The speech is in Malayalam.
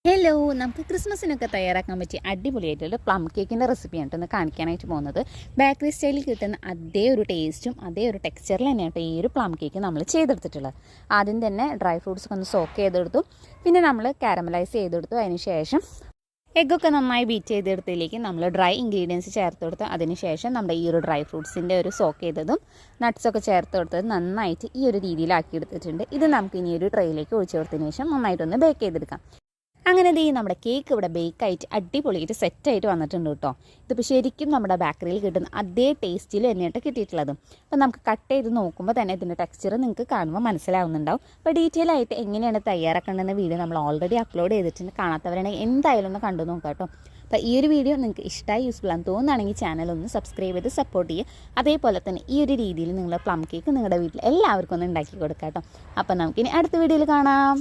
ഹലോ, നമുക്ക് ക്രിസ്മസിനൊക്കെ തയ്യാറാക്കാൻ പറ്റിയ അടിപൊളിയായിട്ടുള്ള പ്ലം കേക്കിൻ്റെ റെസിപ്പിയാണ് ഒന്ന് കാണിക്കാനായിട്ട് പോകുന്നത്. ബേക്കറി സ്റ്റൈലിൽ കിട്ടുന്ന അതേ ഒരു ടേസ്റ്റും അതേ ഒരു ടെക്സ്ചറിൽ തന്നെയാണ് ഈ ഒരു പ്ലം കേക്ക് നമ്മൾ ചെയ്തെടുത്തിട്ടുള്ളത്. ആദ്യം തന്നെ ഡ്രൈ ഫ്രൂട്ട്സ് ഒന്ന് സോക്ക് ചെയ്തെടുത്തു, പിന്നെ നമ്മൾ കാരമലൈസ് ചെയ്തെടുത്തു. അതിന് ശേഷം എഗ്ഗൊക്കെ നന്നായി ബീറ്റ് ചെയ്തെടുത്തതിലേക്ക് നമ്മൾ ഡ്രൈ ഇൻഗ്രീഡിയൻസ് ചേർത്ത് കൊടുത്ത് അതിന് ശേഷം നമ്മുടെ ഈ ഒരു ഡ്രൈ ഫ്രൂട്ട്സിൻ്റെ ഒരു സോക്ക് ചെയ്തതും നട്ട്സൊക്കെ ചേർത്ത് കൊടുത്തത് നന്നായിട്ട് ഈ ഒരു രീതിയിലാക്കി എടുത്തിട്ടുണ്ട്. ഇത് നമുക്ക് ഇനി ഒരു ട്രേയിലേക്ക് ഒഴിച്ചു കൊടുത്തതിന് ശേഷം നന്നായിട്ടൊന്ന് ബേക്ക് ചെയ്തെടുക്കാം. അങ്ങനെ നമ്മുടെ കേക്ക് ഇവിടെ ബേക്കായിട്ട് അടിപൊളിയായിട്ട് സെറ്റായിട്ട് വന്നിട്ടുണ്ട് കേട്ടോ. ഇതിപ്പോൾ ശരിക്കും നമ്മുടെ ബേക്കറിയിൽ കിട്ടുന്ന അതേ ടേസ്റ്റിൽ തന്നെയായിട്ട് കിട്ടിയിട്ടുള്ളത്. അപ്പോൾ നമുക്ക് കട്ട് ചെയ്ത് നോക്കുമ്പോൾ തന്നെ ഇതിൻ്റെ ടെക്സ്ചർ നിങ്ങൾക്ക് കാണുമ്പോൾ മനസ്സിലാവുന്നുണ്ടാവും. അപ്പോൾ ഡീറ്റെയിൽ ആയിട്ട് എങ്ങനെയാണ് തയ്യാറാക്കേണ്ടതെന്ന വീഡിയോ നമ്മൾ ഓൾറെഡി അപ്ലോഡ് ചെയ്തിട്ടുണ്ട്. കാണാത്തവരാണെങ്കിൽ എന്തായാലും ഒന്ന് കണ്ടു നോക്കാം കേട്ടോ. അപ്പോൾ ഈ ഒരു വീഡിയോ നിങ്ങൾക്ക് ഇഷ്ടമായി യൂസ്ഫുൾ ആണെന്ന് തോന്നുകയാണെങ്കിൽ ചാനൽ ഒന്ന് സബ്സ്ക്രൈബ് ചെയ്ത് സപ്പോർട്ട് ചെയ്യുക. അതേപോലെ തന്നെ ഈ ഒരു രീതിയിൽ നിങ്ങൾ പ്ലം കേക്ക് നിങ്ങളുടെ വീട്ടിൽ എല്ലാവർക്കും ഒന്ന് ഉണ്ടാക്കി കൊടുക്കാം കേട്ടോ. അപ്പോൾ നമുക്കിനി അടുത്ത വീഡിയോയിൽ കാണാം.